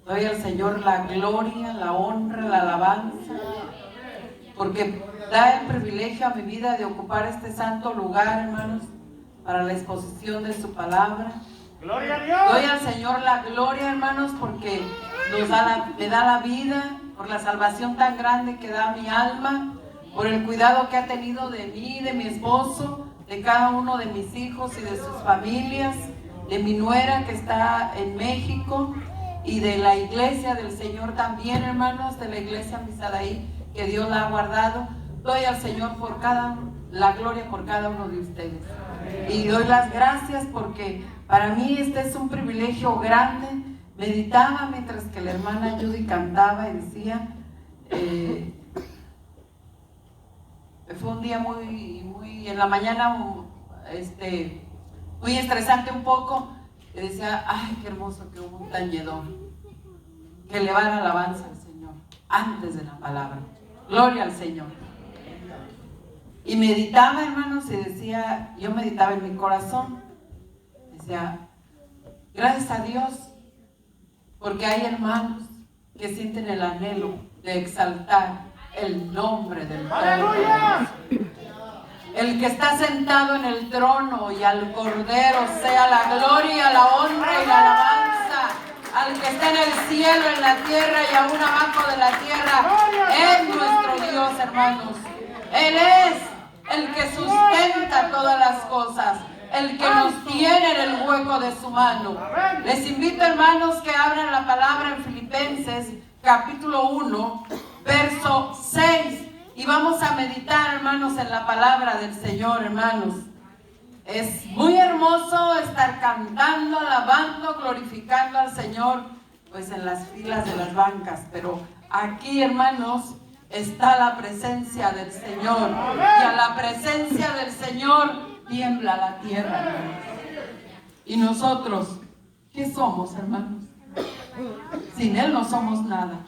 Doy al Señor la gloria, la honra, la alabanza, porque da el privilegio a mi vida de ocupar este santo lugar, hermanos, para la exposición de su palabra. ¡Gloria a Dios! Doy al Señor la gloria, hermanos, porque me da la vida, por la salvación tan grande que da mi alma, por el cuidado que ha tenido de mí, de mi esposo, de cada uno de mis hijos y de sus familias, de mi nuera que está en México, y de la iglesia del Señor también, hermanos, de la iglesia Misadaí, que Dios la ha guardado. Doy al Señor la gloria por cada uno de ustedes. Y doy las gracias porque para mí este es un privilegio grande. Meditaba mientras que la hermana Judy cantaba y decía, fue un día muy en la mañana, muy estresante un poco. Y decía, ay, qué hermoso que hubo un tañedor que le va a dar alabanza al Señor antes de la palabra. Gloria al Señor. Y meditaba, hermanos, y decía, yo meditaba en mi corazón, decía, gracias a Dios, porque hay hermanos que sienten el anhelo de exaltar el nombre del Todopoderoso. El que está sentado en el trono, y al Cordero sea la gloria, la honra y la alabanza. Al que está en el cielo, en la tierra y aún abajo de la tierra, es nuestro Dios, hermanos. Él es el que sustenta todas las cosas, el que nos tiene en el hueco de su mano. Les invito, hermanos, que abran la palabra en Filipenses capítulo 1, verso 6. Y vamos a meditar, hermanos, en la palabra del Señor, hermanos. Es muy hermoso estar cantando, alabando, glorificando al Señor, pues en las filas de las bancas. Pero aquí, hermanos, está la presencia del Señor. Y a la presencia del Señor tiembla la tierra, hermanos. Y nosotros, ¿qué somos, hermanos? Sin Él no somos nada,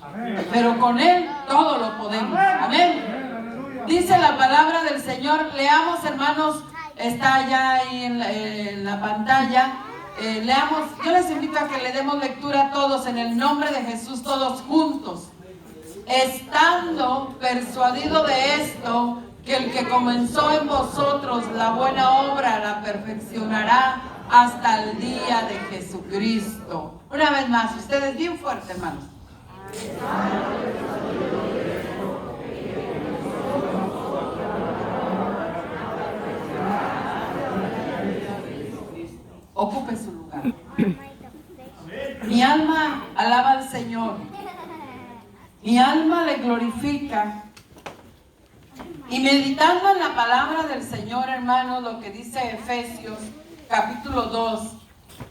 pero con Él todo lo podemos. Amén. Dice la palabra del Señor. Leamos, hermanos, está allá ahí en la pantalla. Leamos. Yo les invito a que le demos lectura a todos en el nombre de Jesús, todos juntos. Estando persuadido de esto, que el que comenzó en vosotros la buena obra la perfeccionará hasta el día de Jesucristo. Una vez más, ustedes bien fuerte, hermanos. Ocupe su lugar. Mi alma alaba al Señor. Mi alma le glorifica. Y meditando en la palabra del Señor, hermanos, lo que dice Efesios capítulo 2,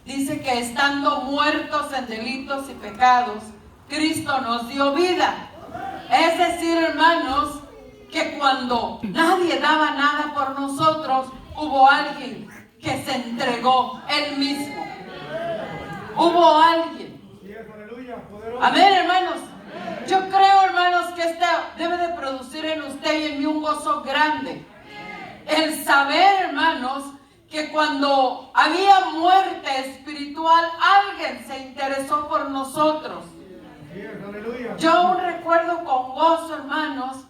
dice que estando muertos en delitos y pecados, Cristo nos dio vida. Es decir, hermanos, que cuando nadie daba nada por nosotros, hubo alguien que se entregó él mismo. Hubo alguien. Amén, hermanos. Yo creo, hermanos, que esto debe de producir en usted y en mí un gozo grande. El saber, hermanos, que cuando había muerte espiritual, alguien se interesó por nosotros. Yo aún recuerdo con gozo, hermanos,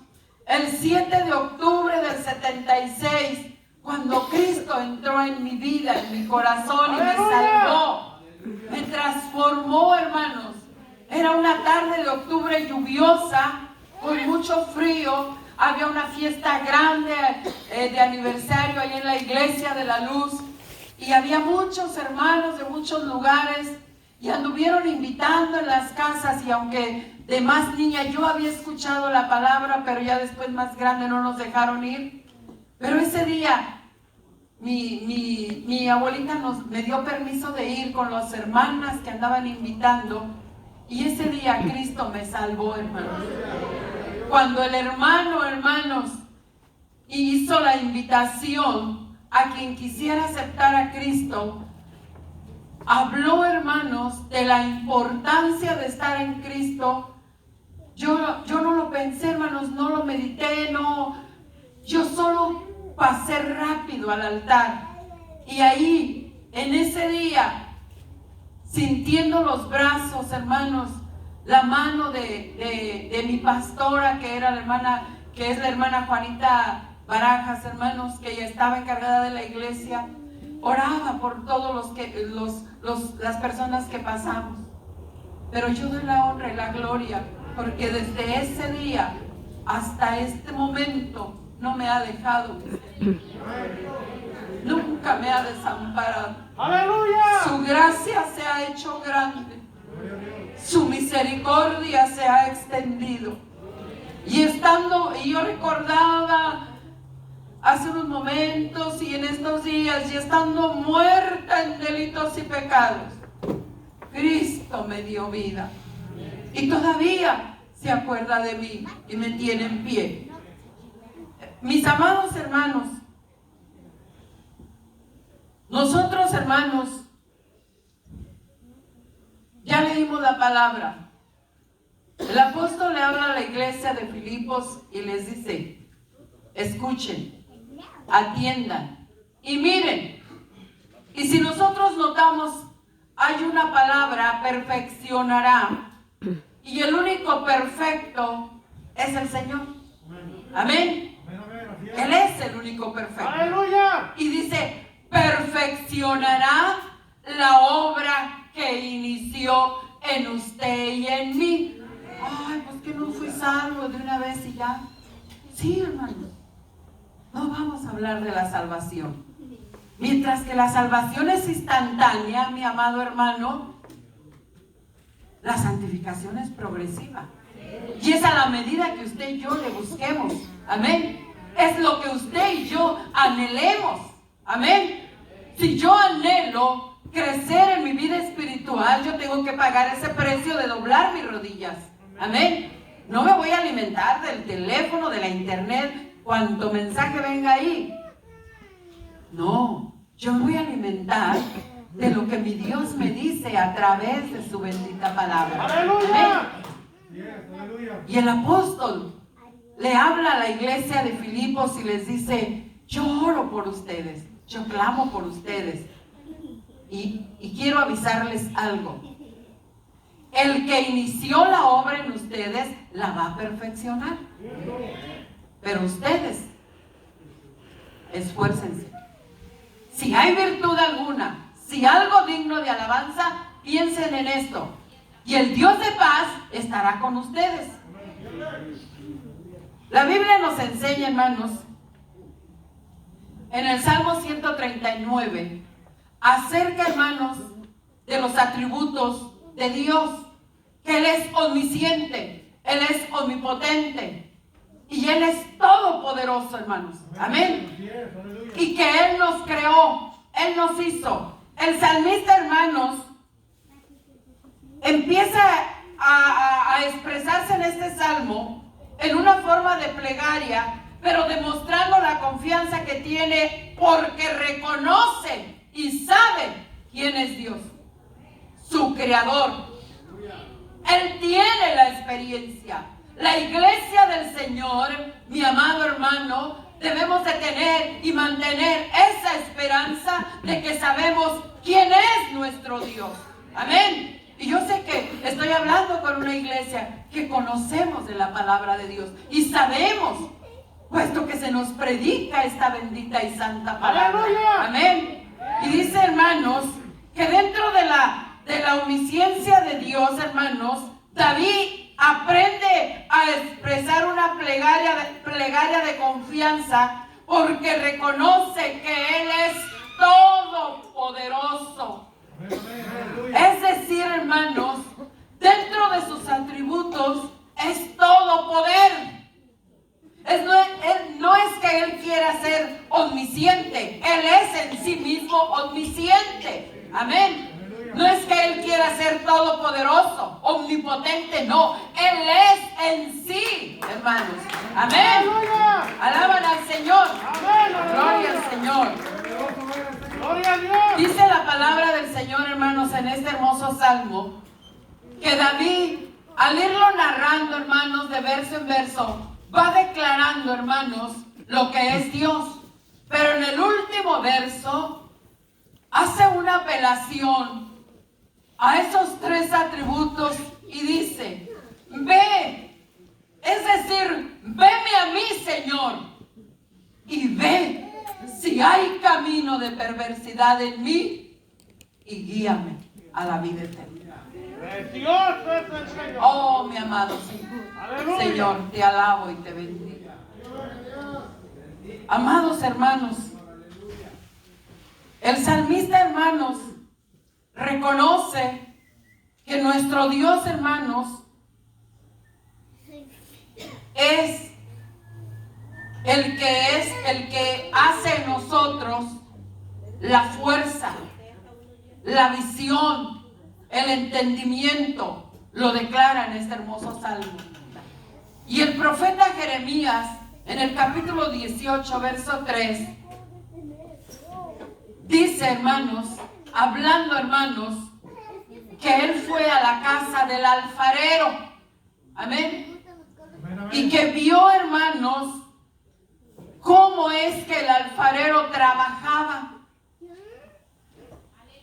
el 7 de octubre del 76, cuando Cristo entró en mi vida, en mi corazón y me salvó, me transformó, hermanos. Era una tarde de octubre lluviosa, con mucho frío. Había una fiesta grande de aniversario ahí en la Iglesia de la Luz. Y había muchos hermanos de muchos lugares. Y anduvieron invitando en las casas. Y aunque de más niña yo había escuchado la palabra, pero ya después más grande no nos dejaron ir. Pero ese día mi abuelita me dio permiso de ir con las hermanas que andaban invitando. Y ese día Cristo me salvó, hermanos. Cuando el hermano, hermanos, hizo la invitación a quien quisiera aceptar a Cristo, habló, hermanos, de la importancia de estar en Cristo. Yo no lo pensé, hermanos, no lo medité, no. Yo solo pasé rápido al altar. Y ahí, en ese día, sintiendo los brazos, hermanos, la mano de mi pastora, que era la hermana, que es la hermana Juanita Barajas, hermanos, que ella estaba encargada de la iglesia. Oraba por todos las personas que pasamos. Pero yo doy la honra y la gloria, porque desde ese día hasta este momento no me ha dejado. Nunca me ha desamparado. ¡Aleluya! Su gracia se ha hecho grande. Su misericordia se ha extendido. Y yo recordaba hace unos momentos y en estos días, y estando muerta en delitos y pecados, Cristo me dio vida. Y todavía se acuerda de mí y me tiene en pie. Mis amados hermanos, nosotros, hermanos, ya leímos la palabra. El apóstol le habla a la iglesia de Filipos y les dice: escuchen, atiendan y miren. Y si nosotros notamos, hay una palabra: perfeccionará. Y el único perfecto es el Señor. Amén. Él es el único perfecto. ¡Aleluya! Y dice: perfeccionará la obra que inició en usted y en mí. Ay, pues que no fui salvo de una vez y ya. Sí, hermanos. No vamos a hablar de la salvación. Mientras que la salvación es instantánea, mi amado hermano, la santificación es progresiva. Y es a la medida que usted y yo le busquemos. Amén. Es lo que usted y yo anhelemos. Amén. Si yo anhelo crecer en mi vida espiritual, yo tengo que pagar ese precio de doblar mis rodillas. Amén. No me voy a alimentar del teléfono, de la internet, cuanto mensaje venga ahí. No, yo me voy a alimentar de lo que mi Dios me dice a través de su bendita palabra. ¡Aleluya! Y el apóstol le habla a la iglesia de Filipos y les dice: yo oro por ustedes, yo clamo por ustedes. Y quiero avisarles algo: el que inició la obra en ustedes la va a perfeccionar. Pero ustedes, esfuércense. Si hay virtud alguna, si algo digno de alabanza, piensen en esto. Y el Dios de paz estará con ustedes. La Biblia nos enseña, hermanos, en el Salmo 139, acerca, hermanos, de los atributos de Dios, que Él es omnisciente, Él es omnipotente y Él es todopoderoso, hermanos. Amén. Y que Él nos creó, Él nos hizo. El salmista, hermanos, empieza a expresarse en este salmo en una forma de plegaria, pero demostrando la confianza que tiene, porque reconoce y sabe quién es Dios, su creador. Él tiene la experiencia. La iglesia del Señor, mi amado hermano, debemos de tener y mantener esa esperanza de que sabemos quién es nuestro Dios. Amén. Y yo sé que estoy hablando con una iglesia que conocemos de la palabra de Dios y sabemos, puesto que se nos predica esta bendita y santa palabra. ¡Aleluya! Amén. Y dice, hermanos, que dentro de la omnisciencia de Dios, hermanos, David aprende a expresar una plegaria de confianza, porque reconoce que Él es todopoderoso. Es decir, hermanos, dentro de sus atributos es todo poder. No es que Él quiera ser omnisciente, Él es en sí mismo omnisciente. Amén. No es que Él quiera ser todopoderoso, omnipotente, no. Él es en sí, hermanos. Amén. Alaban al Señor. Gloria al Señor. ¡Gloria a Dios! Dice la palabra del Señor, hermanos, en este hermoso salmo, que David, al irlo narrando, hermanos, de verso en verso, va declarando, hermanos, lo que es Dios. Pero en el último verso hace una apelación a esos tres atributos y dice: perversidad en mí y guíame a la vida eterna. Precioso es el Señor. Oh, mi amado Señor. Aleluya. Señor, te alabo y te bendigo. Amados hermanos, el salmista, hermanos, reconoce que nuestro Dios, hermanos, es el que hace en nosotros la fuerza, la visión, el entendimiento. Lo declara en este hermoso salmo. Y el profeta Jeremías, en el capítulo 18, verso 3, dice, hermanos, hablando, hermanos, que él fue a la casa del alfarero. Amén. Y que vio, hermanos, cómo es que el alfarero trabajaba.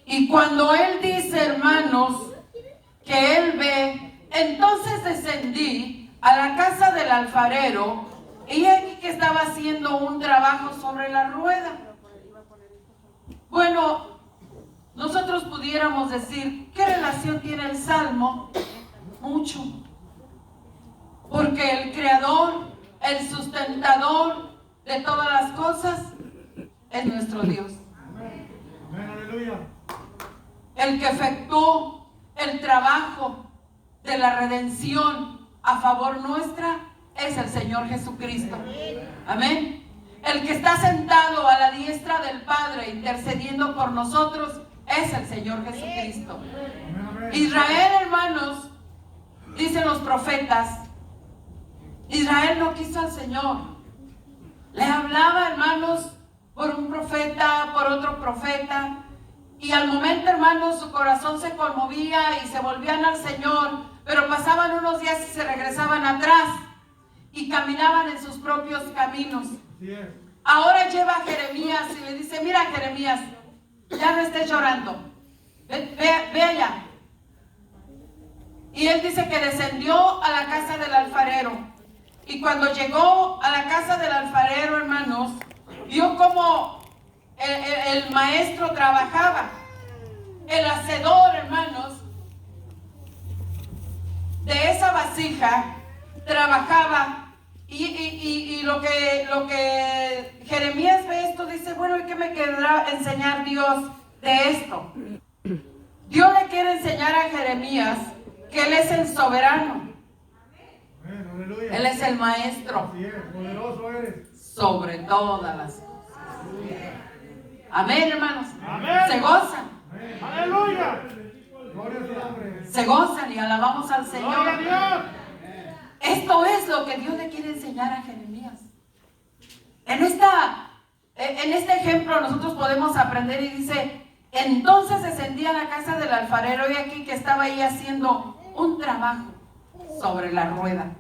Y cuando él dice, hermanos, que él ve, entonces descendí a la casa del alfarero y aquí que estaba haciendo un trabajo sobre la rueda. Bueno, nosotros pudiéramos decir, ¿qué relación tiene el Salmo? Mucho. Porque el creador, el sustentador de todas las cosas es nuestro Dios. Amén, aleluya. El que efectuó el trabajo de la redención a favor nuestra es el Señor Jesucristo. Amén. El que está sentado a la diestra del Padre intercediendo por nosotros es el Señor Jesucristo. Israel, hermanos, dicen los profetas, Israel no quiso al Señor. Le hablaba, hermanos, por un profeta, por otro profeta. Y al momento, hermanos, su corazón se conmovía y se volvían al Señor. Pero pasaban unos días y se regresaban atrás. Y caminaban en sus propios caminos. Ahora lleva a Jeremías y le dice, mira Jeremías, ya no estés llorando. Ve allá. Y él dice que descendió a la casa del alfarero. Y cuando llegó a la casa del alfarero, hermanos, vio cómo el maestro trabajaba. El hacedor, hermanos, de esa vasija trabajaba. Y lo que Jeremías ve esto, dice, bueno, ¿y qué me querrá enseñar Dios de esto? Dios le quiere enseñar a Jeremías que Él es el soberano. Él es el maestro. Poderoso eres. Sobre todas las cosas. Amén, hermanos. Amén. Se gozan. Aleluya. Gloria a su nombre. Se gozan y alabamos al Señor. Gloria a Dios. Esto es lo que Dios le quiere enseñar a Jeremías. En este ejemplo nosotros podemos aprender y dice, entonces descendí a la casa del alfarero y aquí que estaba ahí haciendo un trabajo sobre la rueda.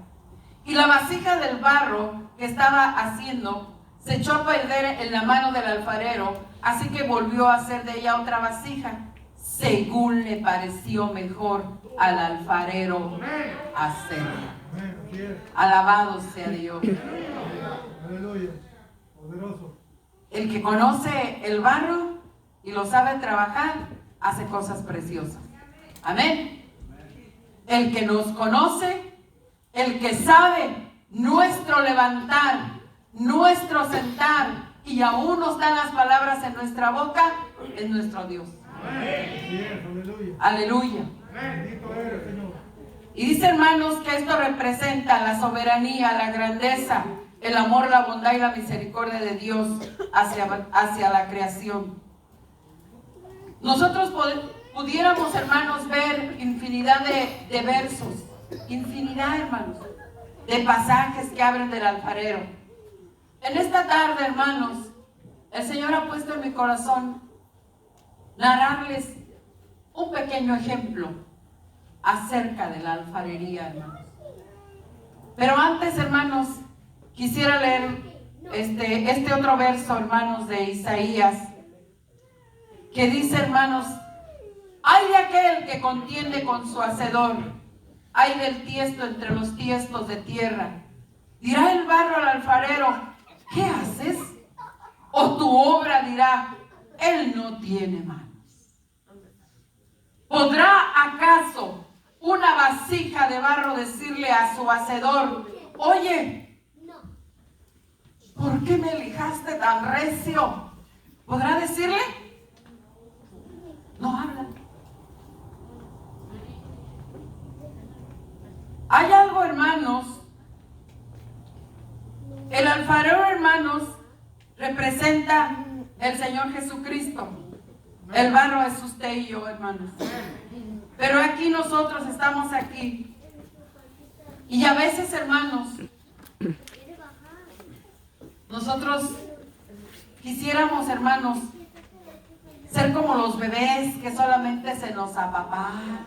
Y la vasija del barro que estaba haciendo se echó a perder en la mano del alfarero, así que volvió a hacer de ella otra vasija, según le pareció mejor al alfarero hacerla. Alabado sea Dios. Aleluya. Poderoso. El que conoce el barro y lo sabe trabajar, hace cosas preciosas. Amén. El que nos conoce, el que sabe nuestro levantar, nuestro sentar, y aún nos dan las palabras en nuestra boca, es nuestro Dios. Aleluya. Aleluya. Bendito eres, Señor. Y dice, hermanos, que esto representa la soberanía, la grandeza, el amor, la bondad y la misericordia de Dios hacia la creación. Nosotros pudiéramos, hermanos, ver infinidad de versos, infinidad, hermanos, de pasajes que hablan del alfarero. En esta tarde, hermanos, el Señor ha puesto en mi corazón narrarles un pequeño ejemplo acerca de la alfarería, hermanos. Pero antes, hermanos, quisiera leer este otro verso, hermanos, de Isaías, que dice, hermanos, ay de aquel que contiende con su hacedor, ay del tiesto entre los tiestos de tierra. Dirá el barro al alfarero, ¿qué haces? O tu obra dirá, Él no tiene manos. ¿Podrá acaso una vasija de barro decirle a su hacedor: oye, ¿por qué me lijaste tan recio? ¿Podrá decirle? No habla. Hay algo, hermanos. El alfarero, hermanos, representa el Señor Jesucristo. El barro es usted y yo, hermanos. Pero aquí nosotros estamos aquí. Y a veces, hermanos, nosotros quisiéramos, hermanos, ser como los bebés que solamente se nos apapachan.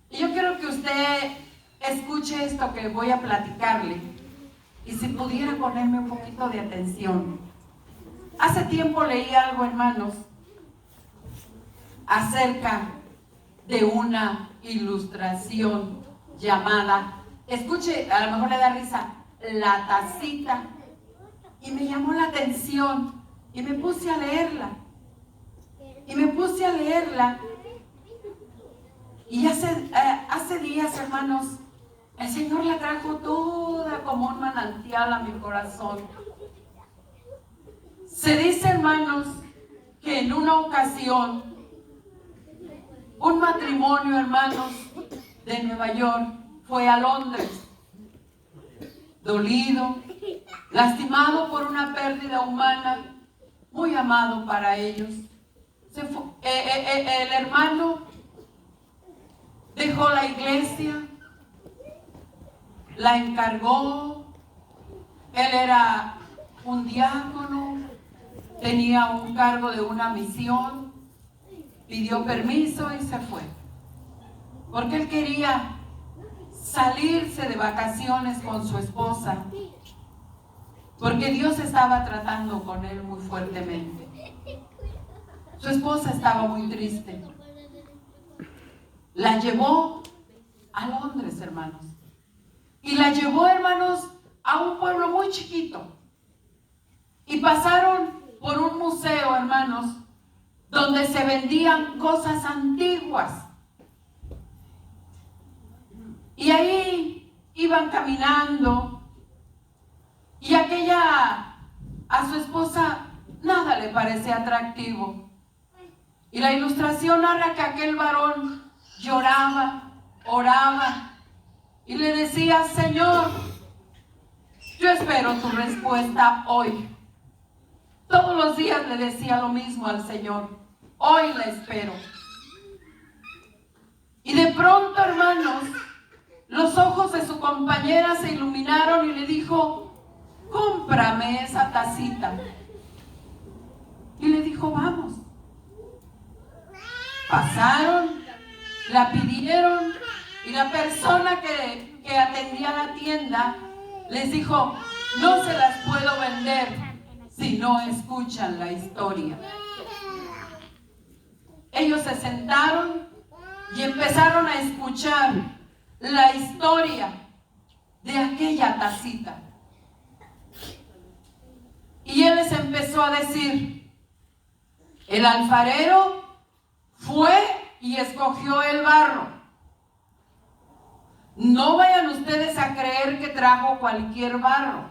Y yo quiero que usted escuche esto que voy a platicarle. Y si pudiera ponerme un poquito de atención. Hace tiempo leí algo, hermanos, acerca de una ilustración llamada, escuche, a lo mejor le da risa, la tacita. Y me llamó la atención y me puse a leerla. Y hace días, hermanos, el Señor la trajo toda como un manantial a mi corazón. Se dice, hermanos, que en una ocasión, un matrimonio, hermanos, de Nueva York fue a Londres, dolido, lastimado por una pérdida humana, muy amado para ellos. El hermano dejó la iglesia, la encargó. Él era un diácono, tenía un cargo de una misión, pidió permiso y se fue, porque él quería salirse de vacaciones con su esposa, porque Dios estaba tratando con él muy fuertemente. Su esposa estaba muy triste. La llevó a Londres, hermanos. Y la llevó, hermanos, a un pueblo muy chiquito. Y pasaron por un museo, hermanos, donde se vendían cosas antiguas. Y ahí iban caminando. Y a su esposa, nada le parecía atractivo. Y la ilustración narra que aquel varón lloraba, oraba y le decía: Señor, yo espero tu respuesta hoy. Todos los días le decía lo mismo al Señor: hoy la espero. Y de pronto, hermanos, los ojos de su compañera se iluminaron y le dijo: cómprame esa tacita. Y le dijo: vamos. Pasaron, la pidieron y la persona que atendía la tienda les dijo: no se las puedo vender si no escuchan la historia. Ellos se sentaron y empezaron a escuchar la historia de aquella tacita. Y él les empezó a decir: el alfarero fue y escogió el barro. No vayan ustedes a creer que trajo cualquier barro.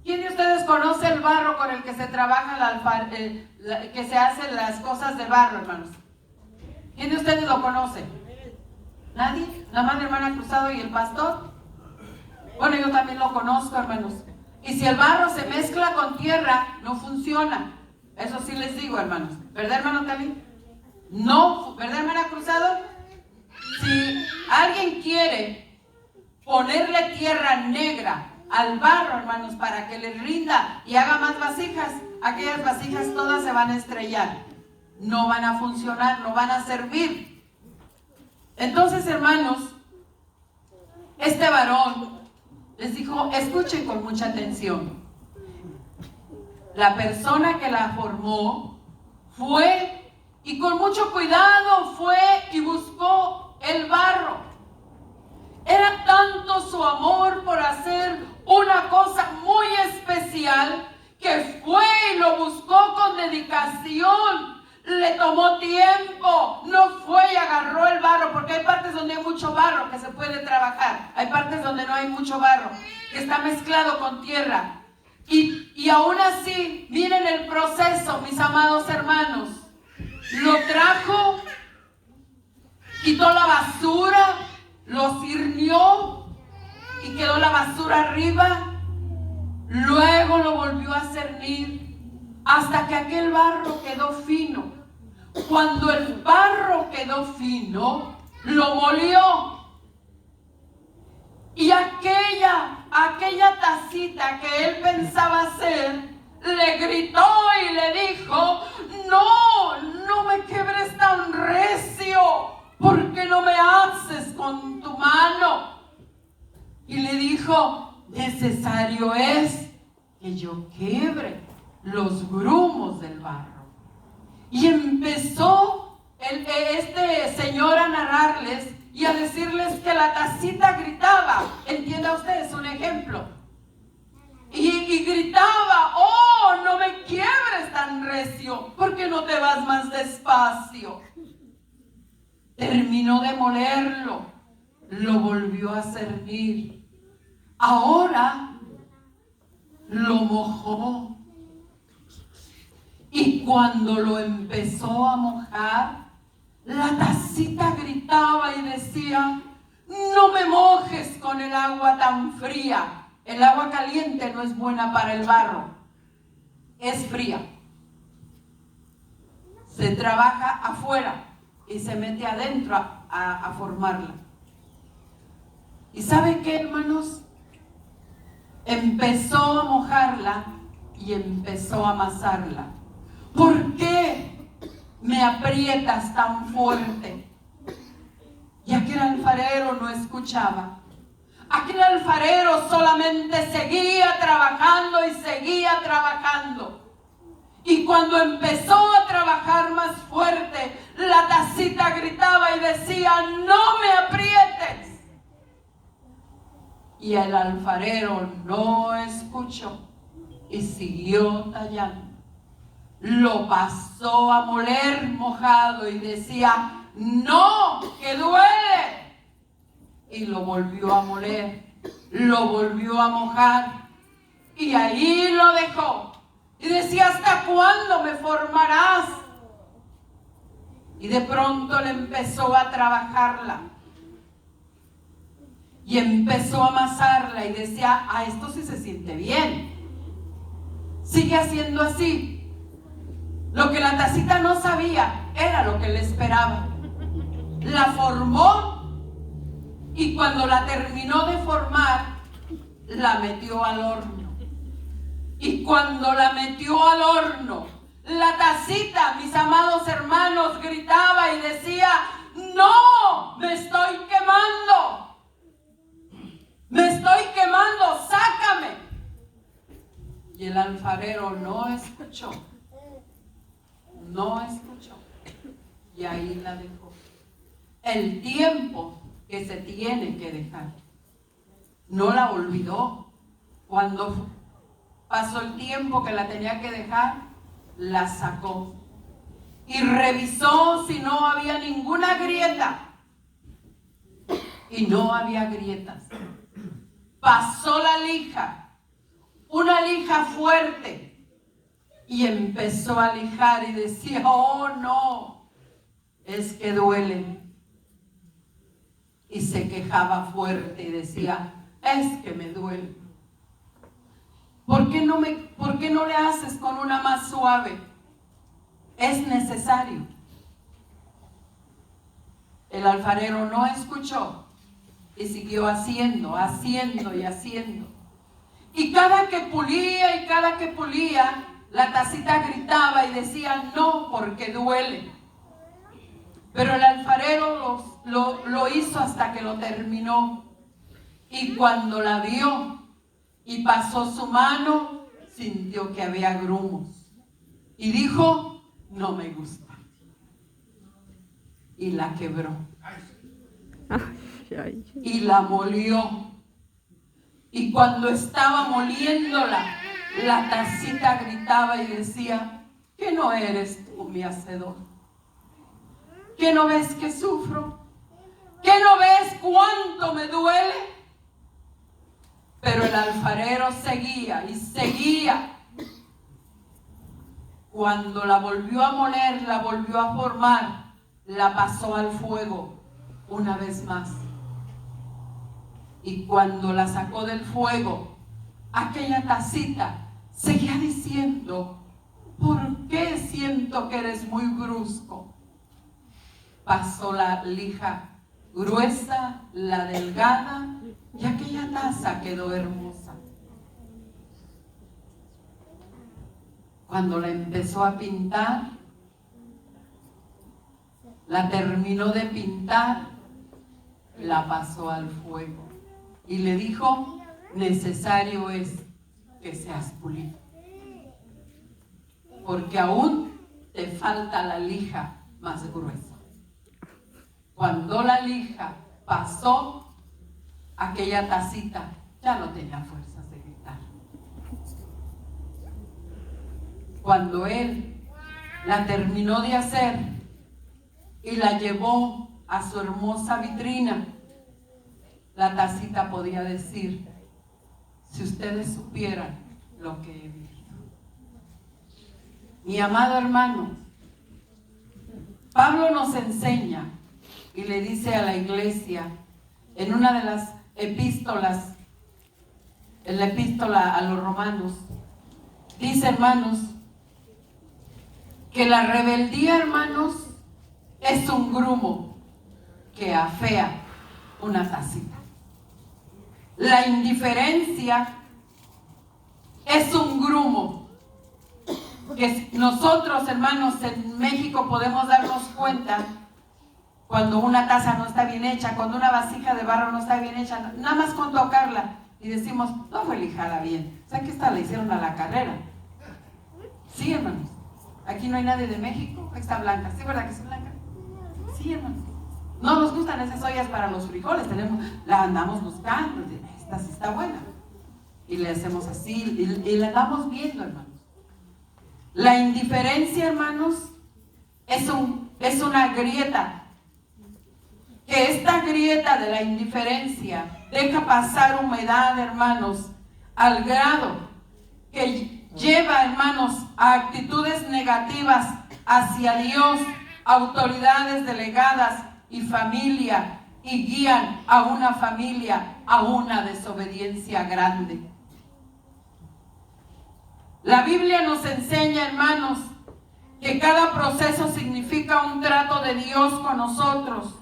¿Quién de ustedes conoce el barro con el que se trabaja que se hacen las cosas de barro, hermanos? ¿Quién de ustedes lo conoce? ¿Nadie? ¿Nada más la hermana Cruzado y el pastor? Bueno, yo también lo conozco, hermanos. Y si el barro se mezcla con tierra, no funciona. Eso sí les digo, hermanos. ¿Verdad, hermano Tali? No, ¿verdad, hermana Cruzado? Si alguien quiere ponerle tierra negra al barro, hermanos, para que le rinda y haga más vasijas, aquellas vasijas todas se van a estrellar. No van a funcionar, no van a servir. Entonces, hermanos, este varón les dijo: escuchen con mucha atención. La persona que la formó fue y con mucho cuidado fue y buscó el barro. Era tanto su amor por hacer una cosa muy especial que fue y lo buscó con barro que se puede trabajar. Hay partes donde no hay mucho barro, que está mezclado con tierra. Y aún así, miren el proceso, mis amados hermanos. Lo trajo, quitó la basura, lo cirnió y quedó la basura arriba. Luego lo volvió a cernir hasta que aquel barro quedó fino. Cuando el barro quedó fino, lo molió. Y aquella tacita que él pensaba hacer, le gritó y le dijo: no me quebres tan recio, ¿por qué no me haces con tu mano? Y le dijo: necesario es que yo quiebre los grumos del barro. Y empezó este señor a narrarles y a decirles que la tacita gritaba. Entienda usted, es un ejemplo. Y gritaba: oh, no me quiebres tan recio, ¿por qué no te vas más despacio? Terminó de molerlo, lo volvió a cernir. Ahora lo mojó. Y cuando lo empezó a mojar, la tacita gritaba y decía: no me mojes con el agua tan fría. El agua caliente no es buena para el barro, es fría. Se trabaja afuera y se mete adentro a formarla. ¿Y sabe qué, hermanos? Empezó a mojarla y empezó a amasarla. ¿Por qué me aprietas tan fuerte? Y aquel alfarero no escuchaba. Aquel alfarero solamente seguía trabajando y seguía trabajando. Y cuando empezó a trabajar más fuerte, la tacita gritaba y decía: no me aprietes. Y el alfarero no escuchó y siguió tallando. Lo pasó a moler mojado y decía: no, que duele. Y lo volvió a moler, lo volvió a mojar y ahí lo dejó. Y decía: ¿hasta cuándo me formarás? Y de pronto le empezó a trabajarla. Y empezó a amasarla y decía: esto sí se siente bien. Sigue haciendo así. Lo que la tacita no sabía era lo que le esperaba. La formó y cuando la terminó de formar, la metió al horno. Y cuando la metió al horno, la tacita, mis amados hermanos, gritaba y decía: no, me estoy quemando. Me estoy quemando, sácame. Y el alfarero no escuchó. No escuchó. Y ahí la dejó. El tiempo que se tiene que dejar. No la olvidó. Cuando pasó el tiempo que la tenía que dejar, la sacó. Y revisó si no había ninguna grieta. Y no había grietas. Pasó la lija, una lija fuerte, y empezó a lijar y decía: oh no, es que duele. Y se quejaba fuerte y decía: es que me duele. ¿Por qué no le haces con una más suave? Es necesario. El alfarero no escuchó y siguió haciendo y haciendo. Y cada que pulía, la tacita gritaba y decía: no, porque duele. Pero el alfarero lo hizo hasta que lo terminó. Y cuando la vio y pasó su mano, sintió que había grumos. Y dijo: no me gusta. Y la quebró. Y la molió. Y cuando estaba moliéndola, la tacita gritaba y decía: ¿qué no eres tú mi hacedor? ¿Qué no ves que sufro? ¿Qué no ves cuánto me duele. Pero el alfarero seguía y seguía. Cuando la volvió a moler, la volvió a formar, la pasó al fuego una vez más. Y cuando la sacó del fuego, aquella tacita seguía diciendo: ¿por qué siento que eres muy brusco? Pasó la lija gruesa, la delgada, y aquella taza quedó hermosa. Cuando la empezó a pintar, la terminó de pintar, la pasó al fuego y le dijo: necesario es que seas pulido, porque aún te falta la lija más gruesa. Cuando la lija pasó, aquella tacita ya no tenía fuerzas de gritar. Cuando él la terminó de hacer y la llevó a su hermosa vitrina, la tacita podía decir: si ustedes supieran lo que he vivido. Mi amado hermano, Pablo nos enseña y le dice a la iglesia en una de las epístolas, en la epístola a los romanos, dice, hermanos, que la rebeldía, hermanos, es un grumo que afea una tacita. La indiferencia es un grumo que nosotros, hermanos, en México podemos darnos cuenta cuando una taza no está bien hecha, cuando una vasija de barro no está bien hecha, nada más con tocarla y decimos: no fue lijada bien. O sea, que esta la hicieron a la carrera. Sí, hermanos. Aquí no hay nadie de México. Aquí está Blanca. ¿Sí, verdad que es Blanca? Sí, hermanos. No nos gustan esas ollas para los frijoles. La andamos buscando. Esta sí está buena. Y le hacemos así y la andamos viendo, hermanos. La indiferencia, hermanos, es una grieta. Que esta grieta de la indiferencia deja pasar humedad, hermanos, al grado que lleva, hermanos, a actitudes negativas hacia Dios, autoridades delegadas y familia, y guían a una familia a una desobediencia grande. La Biblia nos enseña, hermanos, que cada proceso significa un trato de Dios con nosotros,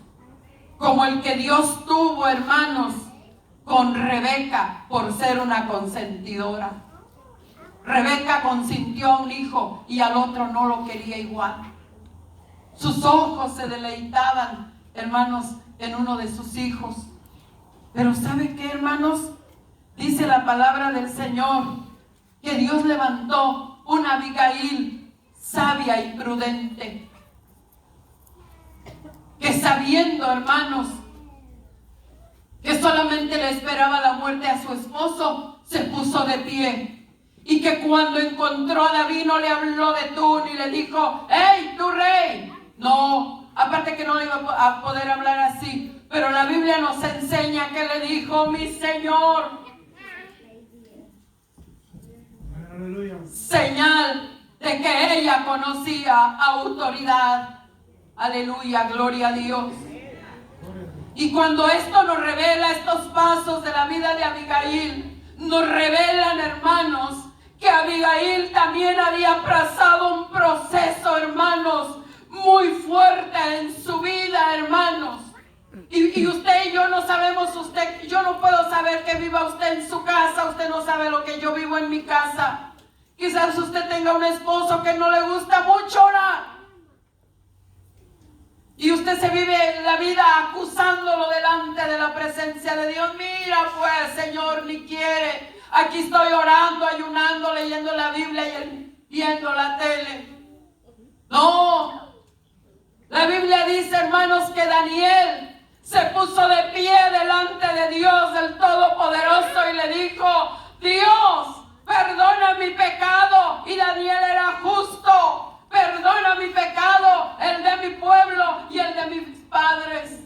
como el que Dios tuvo, hermanos, con Rebeca por ser una consentidora. Rebeca consintió a un hijo y al otro no lo quería igual. Sus ojos se deleitaban, hermanos, en uno de sus hijos. Pero ¿sabe qué, hermanos? Dice la palabra del Señor que Dios levantó una Abigail sabia y prudente, que sabiendo, hermanos, que solamente le esperaba la muerte a su esposo, se puso de pie. Y que cuando encontró a David no le habló de tú ni le dijo: ¡hey, tu rey! No, aparte que no le iba a poder hablar así. Pero la Biblia nos enseña que le dijo: mi Señor. Aleluya. Señal de que ella conocía autoridad. Aleluya, gloria a Dios. Y cuando esto nos revela, estos pasos de la vida de Abigail, nos revelan, hermanos, que Abigail también había pasado un proceso, hermanos, muy fuerte en su vida, hermanos. Y usted y yo no sabemos, yo no puedo saber que viva usted en su casa, usted no sabe lo que yo vivo en mi casa. Quizás usted tenga un esposo que no le gusta mucho orar. Y usted se vive la vida acusándolo delante de la presencia de Dios. Mira pues, Señor, ni quiere. Aquí estoy orando, ayunando, leyendo la Biblia y viendo la tele. No. La Biblia dice, hermanos, que Daniel se puso de pie delante de Dios, el Todopoderoso, y le dijo: Dios, perdona mi pecado. Y Daniel era justo. Perdona mi pecado, el de mi pueblo y el de mis padres.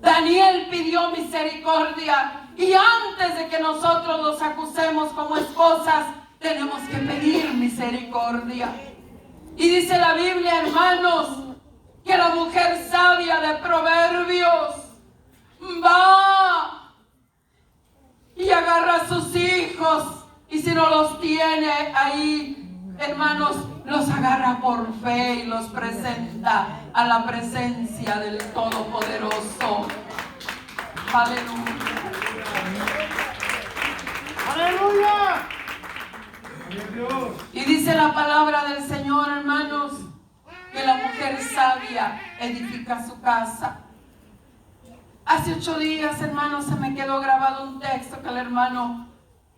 Daniel pidió misericordia. Y antes de que nosotros los acusemos como esposas, tenemos que pedir misericordia. Y dice la Biblia, hermanos, que la mujer sabia de Proverbios va y agarra a sus hijos, y si no los tiene ahí, hermanos, los agarra por fe y los presenta a la presencia del Todopoderoso. Aleluya. ¡Aleluya! Dios. Y dice la palabra del Señor, hermanos, que la mujer sabia edifica su casa. Hace 8 días, hermanos, se me quedó grabado un texto que el hermano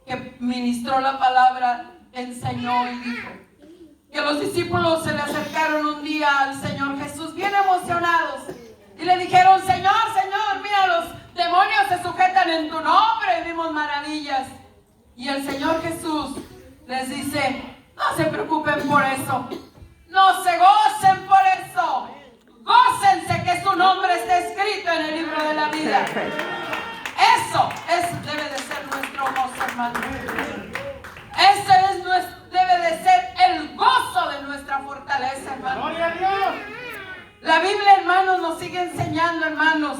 que ministró la palabra enseñó y dijo que los discípulos se le acercaron un día al Señor Jesús bien emocionados y le dijeron: Señor, Señor, mira, los demonios se sujetan en tu nombre, y vimos maravillas. Y el Señor Jesús les dice: no se preocupen por eso, no se gocen por eso, gócense que su nombre está escrito en el libro de la vida. Eso debe de ser nuestro gozo, hermano. Debe de ser el gozo de nuestra fortaleza, hermano. ¡Gloria a Dios! La Biblia, hermanos, nos sigue enseñando, hermanos,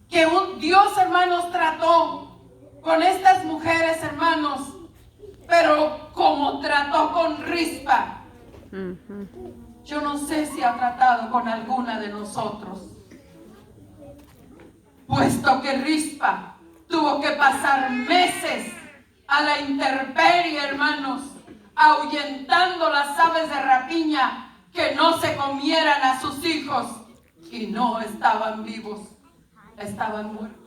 que un Dios, hermanos, trató con estas mujeres, hermanos, pero como trató con Rispa, yo no sé si ha tratado con alguna de nosotros, puesto que Rispa tuvo que pasar meses a la intemperie, hermanos, ahuyentando las aves de rapiña que no se comieran a sus hijos, y no estaban vivos, estaban muertos.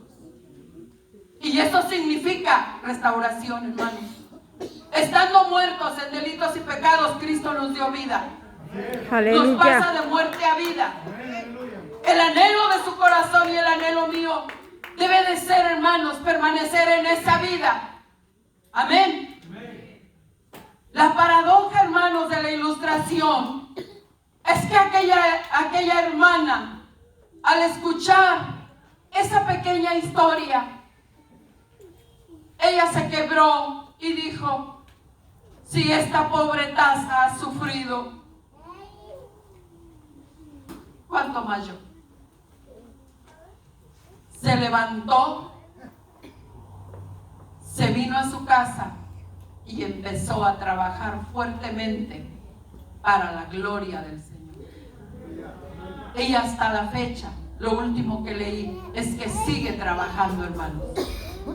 Y eso significa restauración, hermanos. Estando muertos en delitos y pecados, Cristo nos dio vida. Aleluya. Nos pasa de muerte a vida. El anhelo de su corazón y el anhelo mío debe de ser, hermanos, permanecer en esa vida. Amén. La paradoja, hermanos, de la ilustración es que aquella hermana, al escuchar esa pequeña historia, ella se quebró y dijo: si esta pobre taza ha sufrido, ¿cuánto más yo? Se levantó, se vino a su casa y empezó a trabajar fuertemente para la gloria del Señor. Ella hasta la fecha, lo último que leí es que sigue trabajando, hermanos,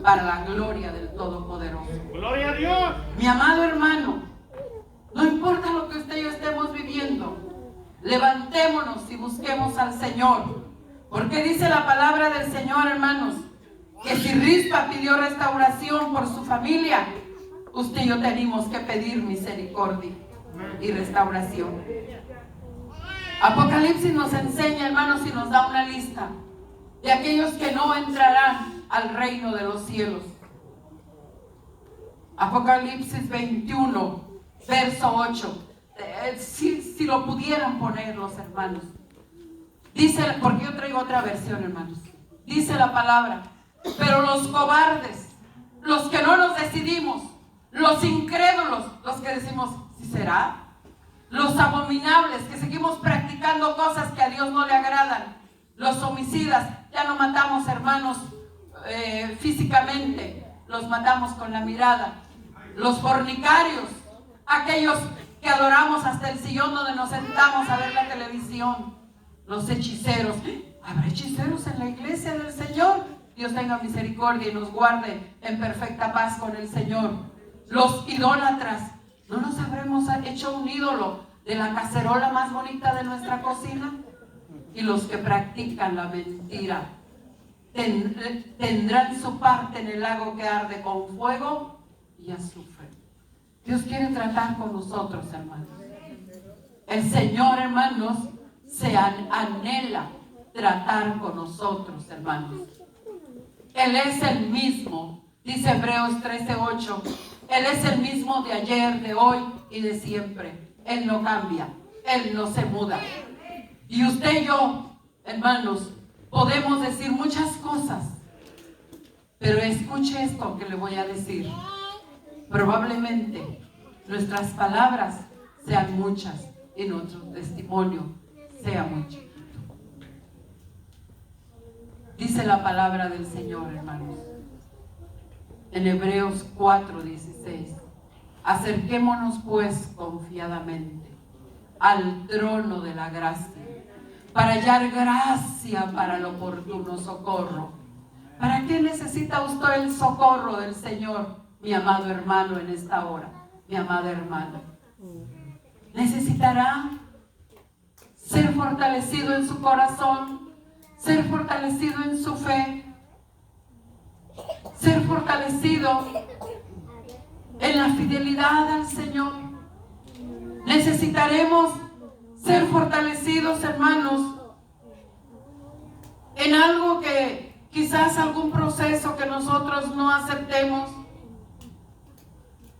para la gloria del Todopoderoso. ¡Gloria a Dios! Mi amado hermano, no importa lo que usted y yo estemos viviendo, levantémonos y busquemos al Señor, porque dice la palabra del Señor, hermanos, que si Rispa pidió restauración por su familia, usted y yo tenemos que pedir misericordia y restauración. Apocalipsis nos enseña, hermanos, y nos da una lista de aquellos que no entrarán al reino de los cielos. Apocalipsis 21, verso 8. Si lo pudieran poner los hermanos. Dice, porque yo traigo otra versión, hermanos. Dice la palabra: pero los cobardes, los que no nos decidimos, los incrédulos, los que decimos: ¿sí será? Los abominables, que seguimos practicando cosas que a Dios no le agradan. Los homicidas, ya no matamos, hermanos, físicamente, los matamos con la mirada. Los fornicarios, aquellos que adoramos hasta el sillón donde nos sentamos a ver la televisión. Los hechiceros, ¿habrá hechiceros en la iglesia del Señor? Dios tenga misericordia y nos guarde en perfecta paz con el Señor. Los idólatras, ¿no nos habremos hecho un ídolo de la cacerola más bonita de nuestra cocina? Y los que practican la mentira tendrán su parte en el lago que arde con fuego y azufre. Dios quiere tratar con nosotros, hermanos. El Señor, hermanos, se anhela tratar con nosotros, hermanos. Él es el mismo, dice Hebreos 13:8. Él es el mismo de ayer, de hoy y de siempre. Él no cambia, Él no se muda. Y usted y yo, hermanos, Podemos decir muchas cosas, pero escuche esto que le voy a decir. Probablemente nuestras palabras sean muchas y nuestro testimonio sea muy chiquito. Dice la palabra del Señor, hermanos, en Hebreos 4:16. Acerquémonos pues confiadamente al trono de la gracia, para hallar gracia para el oportuno socorro. ¿Para qué necesita usted el socorro del Señor, mi amado hermano, en esta hora? Mi amada hermana, necesitará ser fortalecido en su corazón, ser fortalecido en su fe, ser fortalecido en la fidelidad al Señor. Necesitaremos ser fortalecidos, hermanos, en algo que quizás algún proceso que nosotros no aceptemos.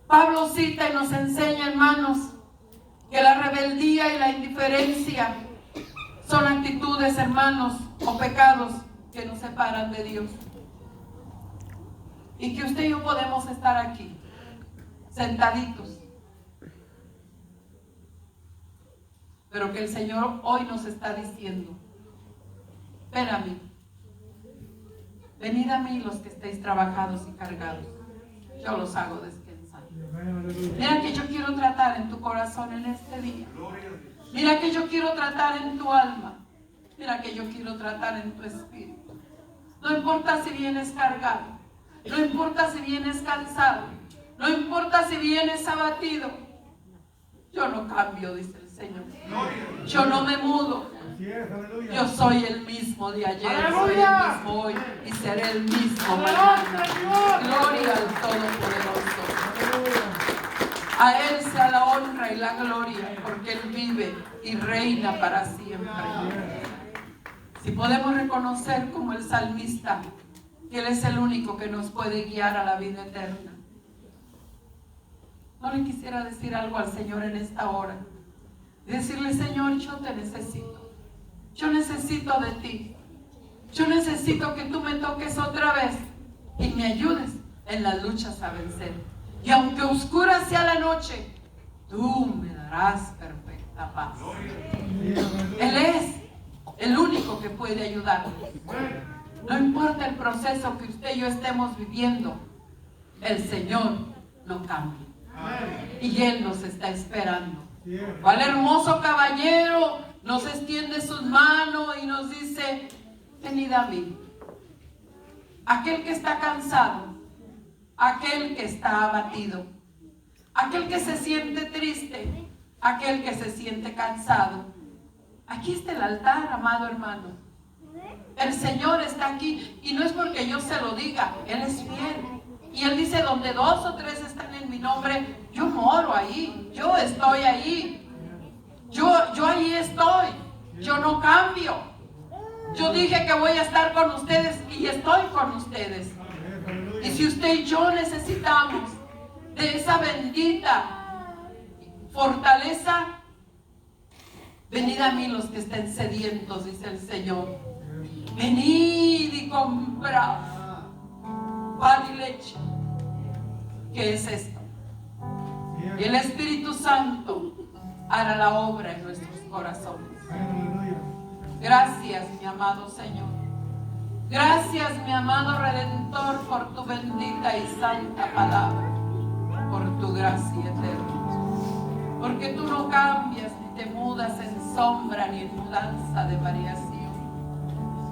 Pablo cita y nos enseña, hermanos, que la rebeldía y la indiferencia son actitudes, hermanos, o pecados que nos separan de Dios. Y que usted y yo podemos estar aquí, sentaditos, pero que el Señor hoy nos está diciendo: ven a mí, venid a mí los que estéis trabajados y cargados, yo los hago descansar. Mira que yo quiero tratar en tu corazón en este día. Mira que yo quiero tratar en tu alma. Mira que yo quiero tratar en tu espíritu. No importa si vienes cargado, no importa si vienes cansado, no importa si vienes abatido, yo no cambio, dice el Señor. Yo no me mudo. Yo soy el mismo de ayer, soy el mismo hoy y seré el mismo mañana. Gloria al Todopoderoso. A Él sea la honra y la gloria, porque Él vive y reina para siempre. Si podemos reconocer como el salmista que Él es el único que nos puede guiar a la vida eterna, ¿no le quisiera decir algo al Señor en esta hora? Y decirle: Señor, yo te necesito. Yo necesito de ti. Yo necesito que tú me toques otra vez y me ayudes en las luchas a vencer. Y aunque oscura sea la noche, tú me darás perfecta paz. Él es el único que puede ayudarnos. No importa el proceso que usted y yo estemos viviendo, el Señor no cambia. Y Él nos está esperando. ¿Cuál hermoso caballero nos extiende sus manos y nos dice: venid a mí? Aquel que está cansado, aquel que está abatido, aquel que se siente triste, aquel que se siente cansado. Aquí está el altar, amado hermano. El Señor está aquí, y no es porque yo se lo diga, Él es fiel. Y Él dice: donde 2 o 3 están en mi nombre, yo moro ahí, yo estoy ahí. Yo ahí estoy, yo no cambio. Yo dije que voy a estar con ustedes y estoy con ustedes. Y si usted y yo necesitamos de esa bendita fortaleza, venid a mí los que estén sedientos, dice el Señor. Venid y comprad pan y leche. ¿Qué es esto? Y el Espíritu Santo hará la obra en nuestros corazones. Gracias, mi amado Señor. Gracias, mi amado Redentor, por tu bendita y santa palabra, por tu gracia eterna. Porque tú no cambias ni te mudas en sombra ni en mudanza de variación.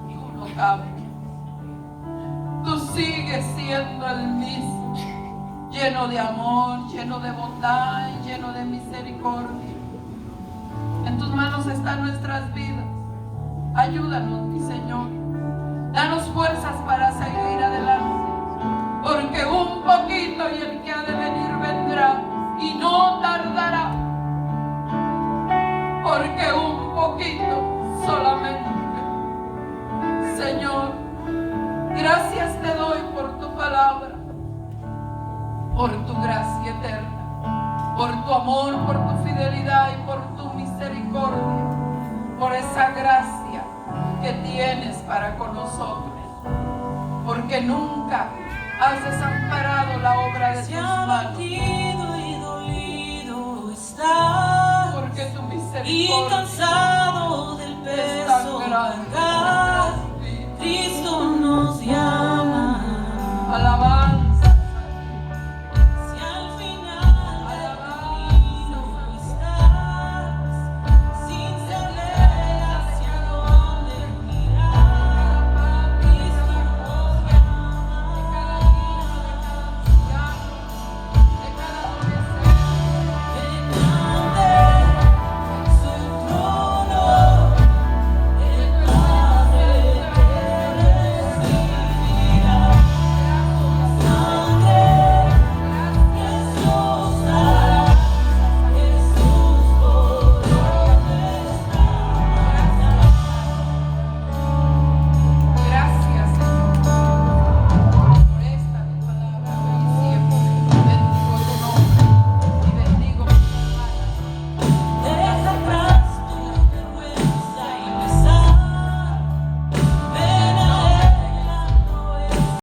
Tú no cambias. Tú sigues siendo el mismo, lleno de amor, lleno de bondad y lleno de misericordia. En tus manos están nuestras vidas. Ayúdanos, mi Señor. Danos fuerzas para seguir adelante. Porque un poquito y el que ha de venir vendrá y no tardará. Porque un poquito solamente. Señor, gracias te doy por tu palabra, por tu gracia eterna, por tu amor, por tu fidelidad y por tu misericordia, por esa gracia que tienes para con nosotros, porque nunca has desamparado la obra de tus manos, abatido y dolido estás, porque tu y misericordia cansado del es tan peso grande. cargado.